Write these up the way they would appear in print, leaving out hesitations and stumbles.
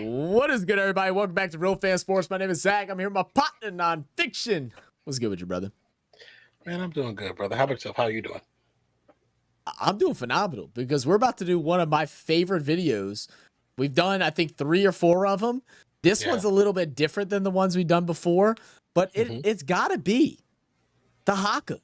What is good, everybody? Welcome back to Real Fan Sports. My name is Zach. I'm here with my partner, Nonpfixion. What's good with you, brother? Man, I'm doing good, brother. How about yourself? How are you doing? I'm doing phenomenal because we're about to do one of my favorite videos. We've done, I think, 3 or 4 of them. This one's a little bit different than the ones we've done before, but it's got to be the HAKA.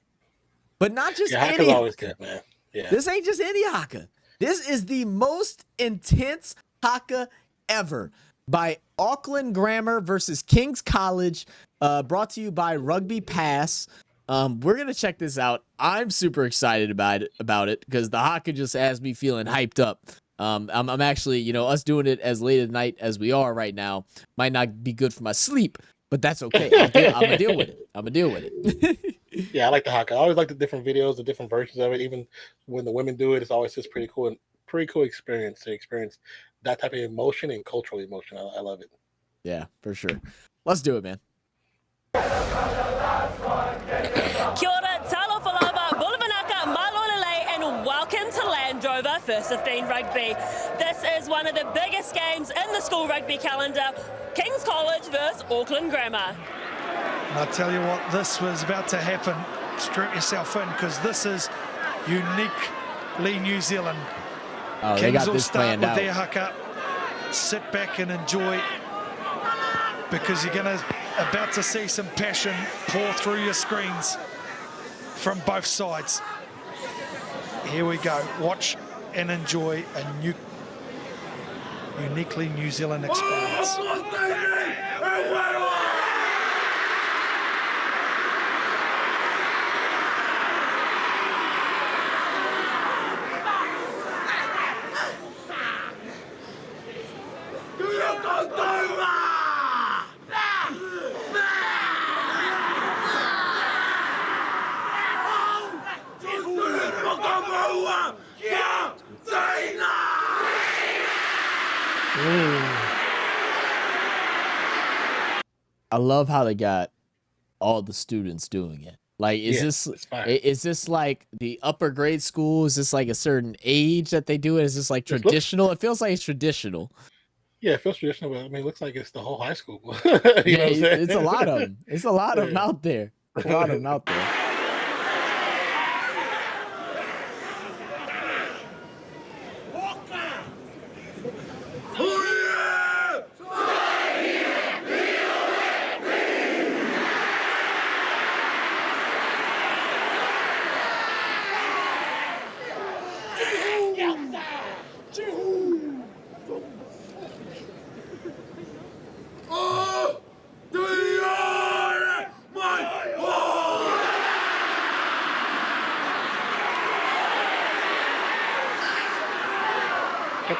But not just any HAKA's always good, man. Yeah. This ain't just any HAKA. This is the most intense HAKA ever by Auckland Grammar versus King's College, brought to you by Rugbypass. We're going to check this out. I'm super excited about it because the HAKA just has me feeling hyped up. I'm actually, us doing it as late at night as we are right now might not be good for my sleep, but that's okay. I'm going to deal with it. I'm going to deal with it. Yeah, I like the HAKA. I always like the different videos, the different versions of it. Even when the women do it, it's always just pretty cool experience to experience that type of emotion and cultural emotion. I love it. Yeah, for sure. Let's do it, man. Kia ora, talo whalawa, bulawanaka, malolele, and welcome to Land Rover First 15 Rugby. This is one of the biggest games in the school rugby calendar, King's College versus Auckland Grammar. And I'll tell you what, this was about to happen. Strap yourself in, because this is uniquely New Zealand. Oh, Kings will start with their HAKA. Sit back and enjoy, because you're about to see some passion pour through your screens from both sides. Here we go. Watch and enjoy a uniquely New Zealand experience. I love how they got all the students doing it. Like, is this like the upper grade school? Is this like a certain age that they do it? Is this like traditional? It feels like it's traditional. Yeah, it feels traditional, but I mean, it looks like it's the whole high school. It's a lot of them. It's a lot of them out there. A lot of them out there.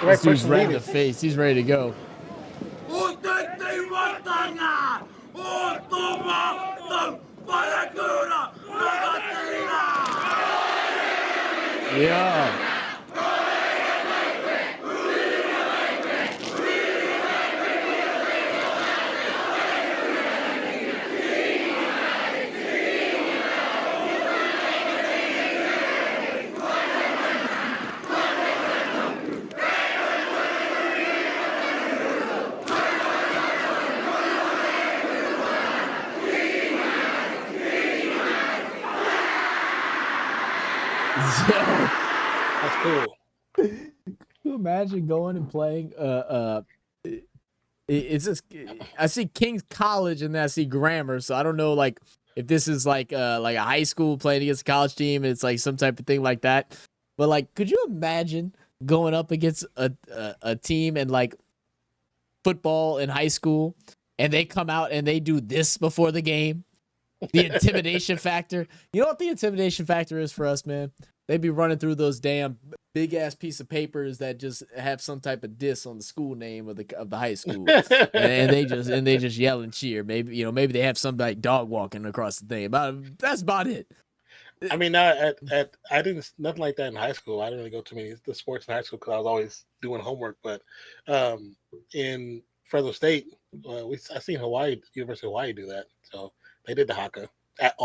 This dude's right in the face. He's ready to go. Yeah. That's cool. Can you imagine going and playing? It's just, I see King's College and then I see Grammar, so I don't know like if this is like a high school playing against a college team. It's like some type of thing like that. But like, could you imagine going up against a team in like football in high school, and they come out and they do this before the game? The intimidation factor. You know what the intimidation factor is for us, man? They'd be running through those damn big ass piece of papers that just have some type of diss on the school name of the high school, and they just yell and cheer. Maybe maybe they have some like dog walking across the thing. That's about it. I mean, I didn't nothing like that in high school. I didn't really go to many the sports in high school because I was always doing homework. But in Fresno State, I seen University of Hawaii do that. So they did the HAKA at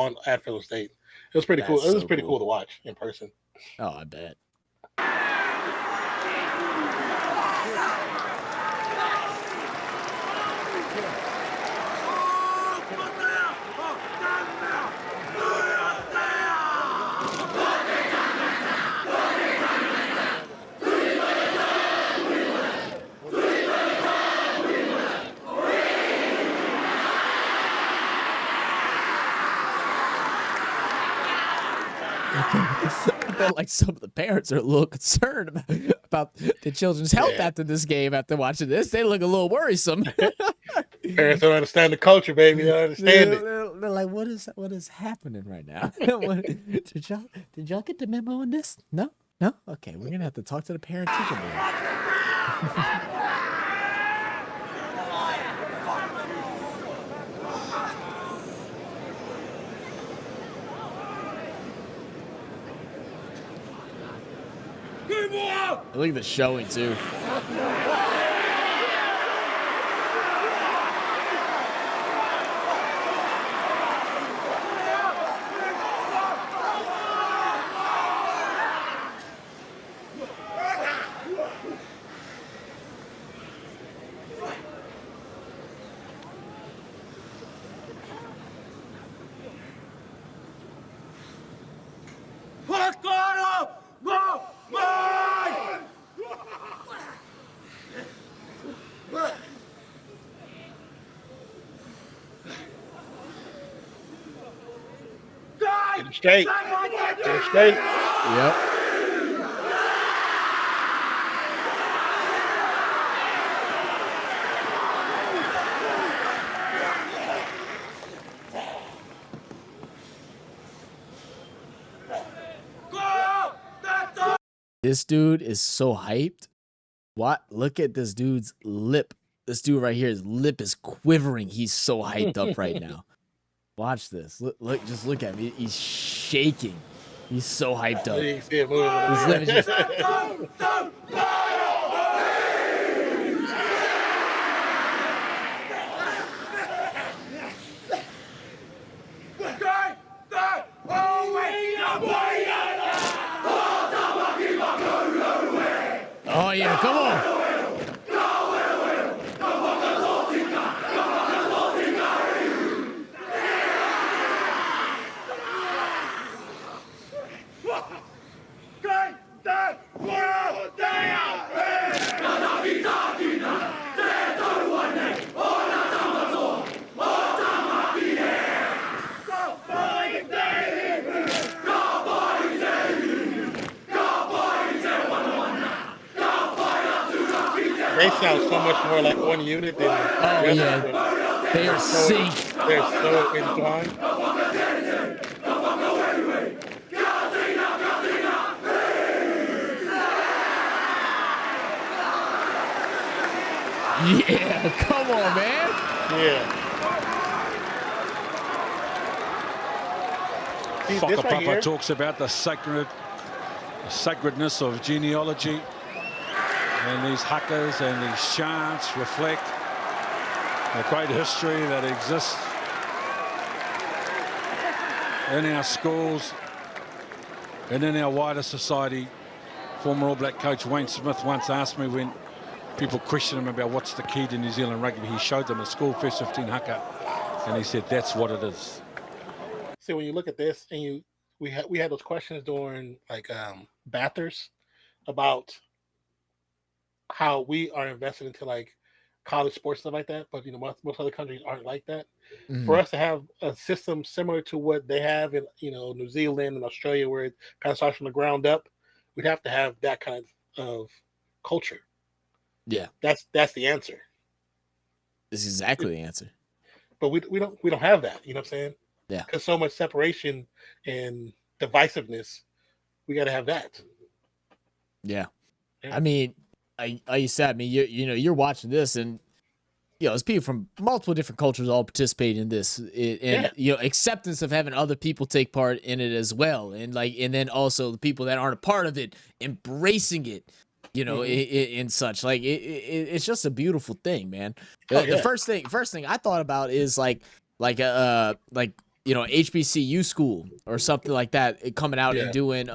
Fresno State. It was pretty cool. It was pretty cool to watch in person. Oh, I bet. I feel like some of the parents are a little concerned about the children's health after this game. After watching this, they look a little worrisome. Parents don't understand the culture, baby. They don't understand it. They're like, what is happening right now? Did y'all get the memo on this? No. Okay, we're gonna have to talk to the parent teacher meeting. Look at the showing too. Get him straight. Get him straight. Yep. This dude is so hyped. What? Look at this dude's lip. This dude right here, his lip is quivering. He's so hyped up right now. Watch this. Look, just look at me. He's shaking. He's so hyped up. You see it moving. His lip is just... Oh yeah, come on. They sound so much more like one unit than Oh yeah, they are synced. They're so entwined. Yeah, come on, man. Yeah. See, this right Whakapapa here, talks about the sacredness of genealogy, and these hakas and these chants reflect the great history that exists in our schools and in our wider society. Former All Black coach Wayne Smith once asked me, when people questioned him about what's the key to New Zealand rugby, he showed them a school first 15 haka, and he said that's what it is. see, when you look at this, and we had those questions during like Bathurst about how we are invested into like college sports, stuff like that, but most other countries aren't like that. Mhm. For us to have a system similar to what they have in New Zealand and Australia, where it kind of starts from the ground up, we'd have to have that kind of culture. Yeah, That's the answer. this is exactly the answer. But we don't have that. You know what I'm saying? Yeah. Because so much separation and divisiveness, we got to have that. Yeah. Yeah. I mean, like you said, I mean, you're watching this, and there's people from multiple different cultures all participating in this, and acceptance of having other people take part in it as well, and then also the people that aren't a part of it embracing it, in such it's just a beautiful thing, man. The first thing I thought about is HBCU school or something like that, coming out and doing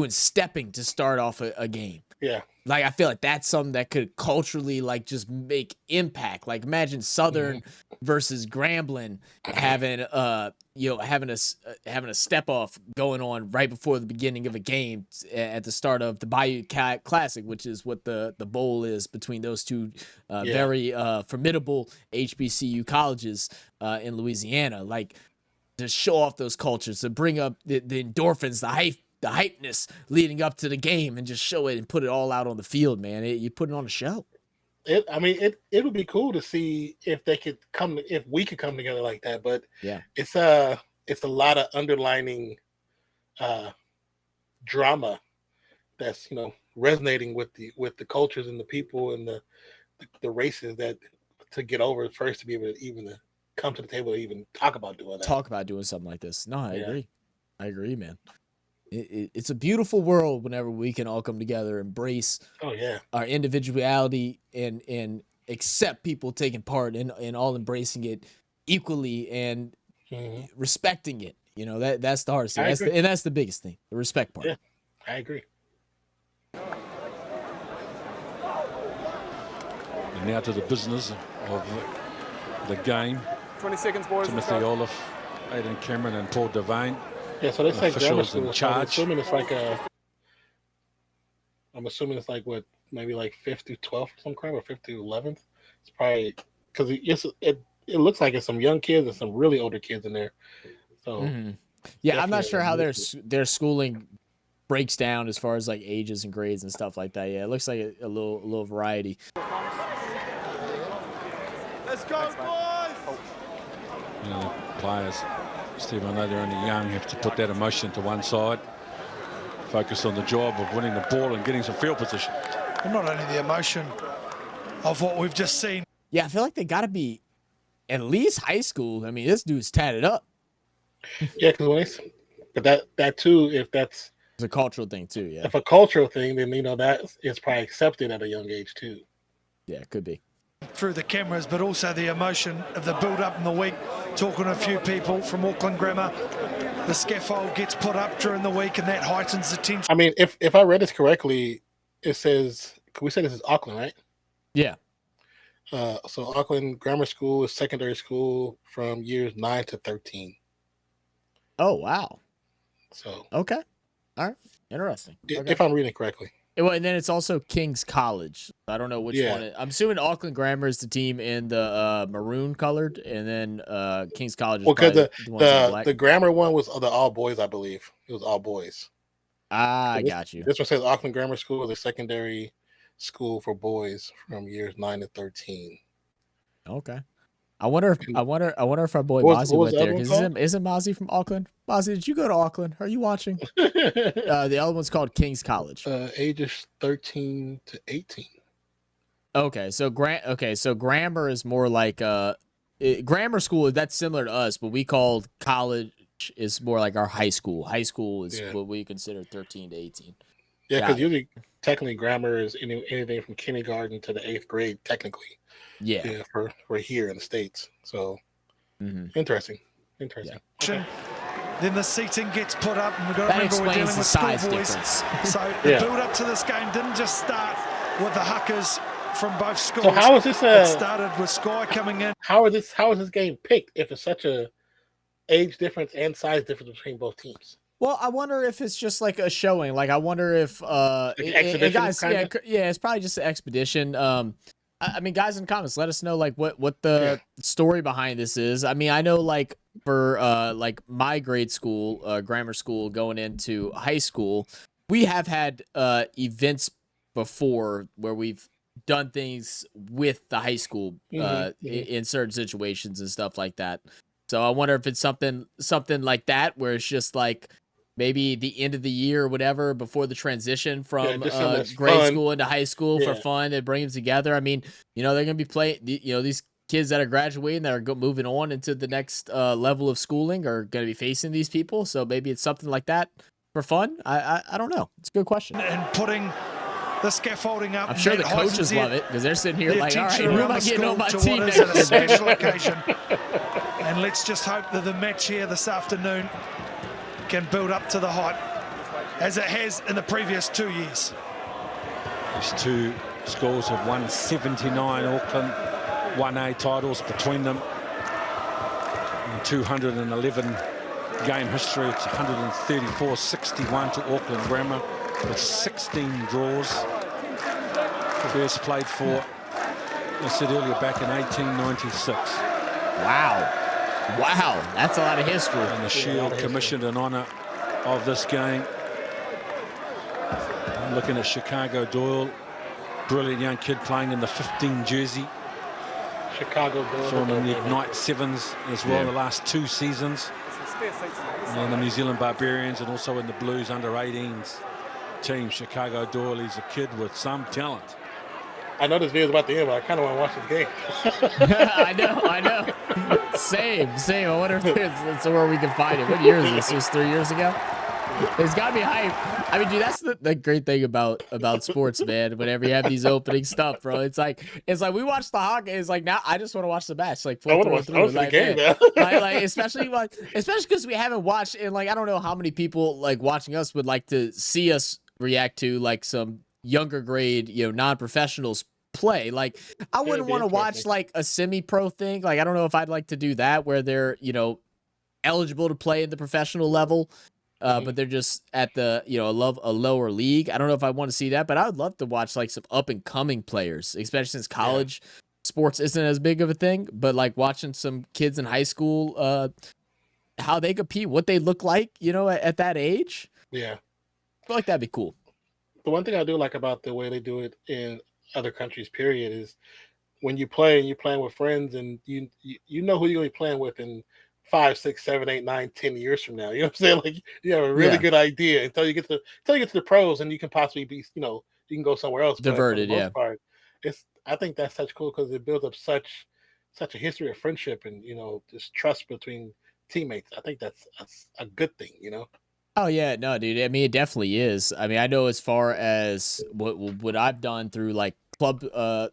stepping to start off a game. Yeah. Like, I feel like that's something that could culturally, like, just make impact. Like, imagine Southern versus Grambling having having a step off going on right before the beginning of a game at the start of the Bayou Classic, which is what the bowl is between those two very formidable HBCU colleges in Louisiana. Like, to show off those cultures, to bring up the endorphins, the hypeness leading up to the game, and just show it and put it all out on the field, man. You put it on a show. It would be cool to see if we could come together like that. But it's a lot of underlining drama that's resonating with the cultures and the people and the races that to get over first to be able to even come to the table to even talk about doing that. Talk about doing something like this. No, I agree, man. It's a beautiful world whenever we can all come together, embrace our individuality, and accept people taking part and all embracing it equally and respecting it. That's the hardest thing. And that's the biggest thing, the respect part. Yeah, I agree. And now to the business of the game. 20 seconds, boys. Timothy Olaf, Aidan Cameron, and Paul Devane. Yeah, so they say grammar officials school. in charge. I'm assuming it's like what, maybe like 5th through 12th or some crap, or 5th through 11th. It's probably because it looks like it's some young kids and some really older kids in there. So I'm not sure how their schooling breaks down as far as like ages and grades and stuff like that. Yeah, it looks like a little variety. Let's go, boys! The players, Steve, I know they're only young, have to put that emotion to one side, focus on the job of winning the ball and getting some field position. And not only the emotion of what we've just seen. Yeah, I feel like they got to be at least high school. I mean, this dude's tatted up. Yeah, but that too, if that's it's a cultural thing too. Yeah, if a cultural thing, then that is probably accepted at a young age too. Yeah, it could be. Through the cameras, but also the emotion of the build-up in the week. Talking to a few people from Auckland Grammar, the scaffold gets put up during the week, and that heightens the tension. I mean, if I read this correctly, it says, we say this is Auckland, right? Yeah. So Auckland Grammar School is secondary school from years 9 to 13. Oh, wow. So okay, all right, interesting. If I'm reading correctly. Well, and then it's also King's College. I don't know which one. I'm assuming Auckland Grammar is the team in the maroon colored, and then King's College is because the Grammar one was the all boys, I believe. It was all boys. I got you. This one says Auckland Grammar School is a secondary school for boys from years 9 to 13. Okay. I wonder if our boy Mozzie went there, because isn't Mozzie from Auckland? Mozzie, did you go to Auckland? Are you watching? The other one's called King's College. Ages 13 to 18. Okay, so grammar is more like grammar school. That's similar to us, but we called college is more like our high school. High school is what we consider 13 to 18. Yeah, because usually technically grammar is anything from kindergarten to the 8th grade technically. Yeah, for here in the States. So interesting. Yeah. Then the seating gets put up, and we've got to remember we're dealing with schoolboys. So the build up to this game didn't just start with the HAKAs from both schools. So how is this? It started with Sky coming in. How is this game picked if it's such a age difference and size difference between both teams? Well, I wonder if it's just like a showing. Like, I wonder if it's probably just an expedition. I mean, guys in the comments, let us know like what the story behind this is. I mean, I know like for like my grade school, grammar school, going into high school, we have had events before where we've done things with the high school in certain situations and stuff like that. So I wonder if it's something like that, where it's just like maybe the end of the year or whatever before the transition from grade school into high school for fun and bring them together. I mean, they're going to be playing, these kids that are graduating that are moving on into the next level of schooling are going to be facing these people. So maybe it's something like that for fun. I don't know. It's a good question. And putting the scaffolding up. I'm sure the coaches love it because they're sitting here like, all right, who am I getting on my team next year? A special occasion. And let's just hope that the match here this afternoon can build up to the hype as it has in the previous 2 years. These two schools have won 79 Auckland 1A titles between them. In 211 game history, it's 134-61 to Auckland Grammar with 16 draws. First played for, I said earlier, back in 1896. Wow. Wow, that's a lot of history. And the Shield commissioned in honour of this game. I'm looking at Chicago Doyle, brilliant young kid playing in the 15 jersey. Chicago Doyle. Saw him in the Ignite Sevens as well the last 2 seasons. And the New Zealand Barbarians, and also in the Blues under-18s team. Chicago Doyle, he's a kid with some talent. I know this video's about to end, but I kind of want to watch this game. I know. Same. I wonder if it's where we can find it. What year is this? This was 3 years ago? It's got to be hype. I mean, dude, that's the great thing about sports, man. Whenever you have these opening stuff, bro, it's like we watch the hockey. It's like now I just want to watch the match. Like I want to watch the game, man. like especially because we haven't watched, and like I don't know how many people like watching us would like to see us react to like some younger grade, non-professionals play. Like I wouldn't want to watch like a semi-pro thing. Like I don't know if I'd like to do that where they're eligible to play in the professional level. But they're just at the, a lower league. I don't know if I want to see that, but I would love to watch like some up and coming players, especially since college sports isn't as big of a thing. But like watching some kids in high school, how they compete, what they look like, at that age. Yeah, I feel like that'd be cool. The one thing I do like about the way they do it in other countries, period, is when you play and you're playing with friends, and you know who you're going to be playing with in 5, 6, 7, 8, 9, 10 years from now. You know what I'm saying? Like you have a really good idea until you get to the pros, and you can possibly be, you can go somewhere else. Diverted, but for the most part, I think that's such cool because it builds up such a history of friendship and this trust between teammates. I think that's a good thing. Oh yeah, no, dude. I mean, it definitely is. I mean, I know as far as what I've done through like club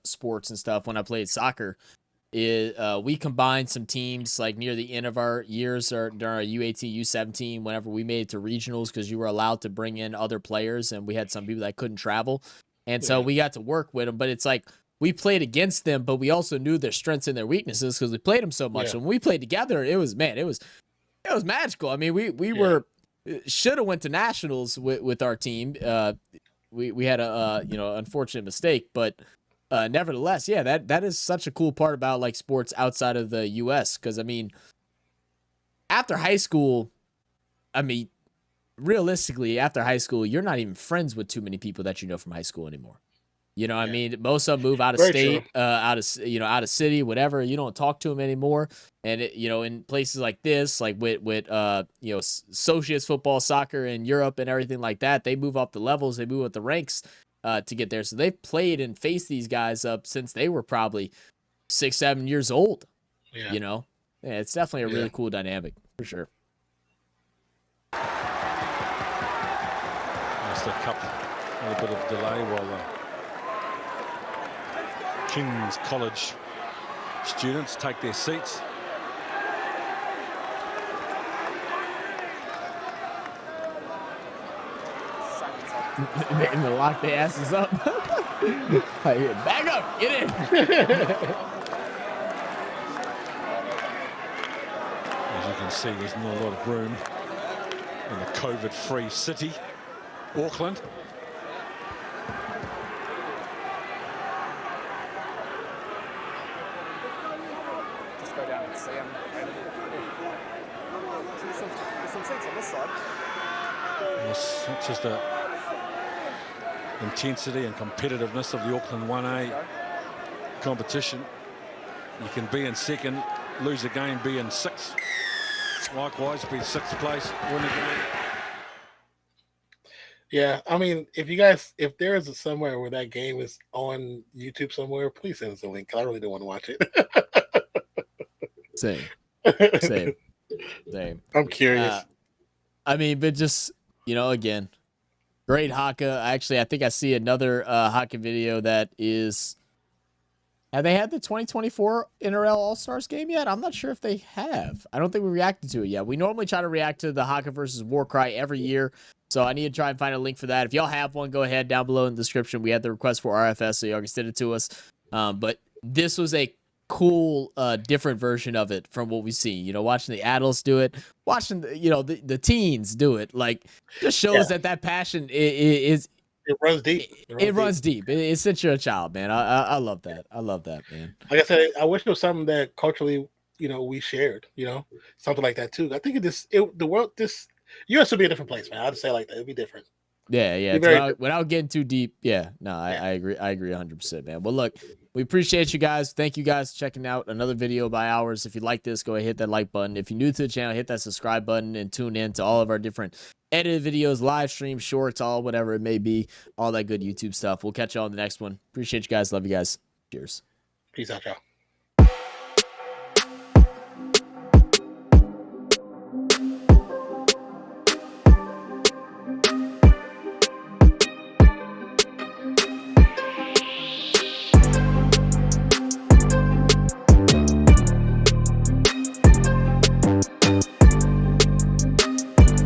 sports and stuff when I played soccer. We combined some teams like near the end of our years or during our U18, U17, whenever we made it to regionals, because you were allowed to bring in other players and we had some people that couldn't travel. And so we got to work with them, but it's like we played against them, but we also knew their strengths and their weaknesses because we played them so much. And when we played together, it was magical. I mean, we were should have went to nationals with our team. We had a unfortunate mistake, but nevertheless, that is such a cool part about like sports outside of the U.S. Because I mean, after high school, realistically, after high school, you're not even friends with too many people that you know from high school anymore. I mean, most of them move out of state, out of city, whatever. You don't talk to them anymore. And in places like this, like with associates football, soccer in Europe and everything like that, they move up the levels, they move up the ranks. To get there. So they've played and faced these guys up since they were probably 6, 7 years old. Yeah. It's definitely a really cool dynamic for sure. Just a little bit of delay while the King's College students take their seats. And to lock their asses up. Back up, get in. As you can see, there's not a lot of room in the COVID-free city, Auckland. Just go down and see them. There's some seats on this side. It's just the intensity and competitiveness of the Auckland 1A competition. You can be in second, lose a game, be in sixth. Likewise, be sixth place, win a game. Yeah, I mean, if there is somewhere where that game is on YouTube somewhere, please send us a link. I really don't want to watch it. Same. I'm curious. But just, again, great HAKA. Actually, I think I see another HAKA video that is... Have they had the 2024 NRL All-Stars game yet? I'm not sure if they have. I don't think we reacted to it yet. We normally try to react to the HAKA versus Warcry every year. So I need to try and find a link for that. If y'all have one, go ahead down below in the description. We had the request for RFS, so y'all can send it to us. But this was a cool, different version of it from what we've seen. You know, watching the adults do it, watching the teens do it, like just shows that passion is. It runs deep. It runs deep. It's since you're a child, man. I love that. I love that, man. Like I said, I wish it was something that culturally, we shared. Something like that too. I think the world, U.S. would be a different place, man. I'd say it like that. It'd be different. Yeah. Without getting too deep, I agree. I agree 100%, man. Well, look, we appreciate you guys. Thank you guys for checking out another video by ours. If you like this, go ahead, hit that like button. If you're new to the channel, hit that subscribe button and tune in to all of our different edited videos, live streams, shorts, all whatever it may be, all that good YouTube stuff. We'll catch you all in the next one. Appreciate you guys. Love you guys. Cheers. Peace out, y'all.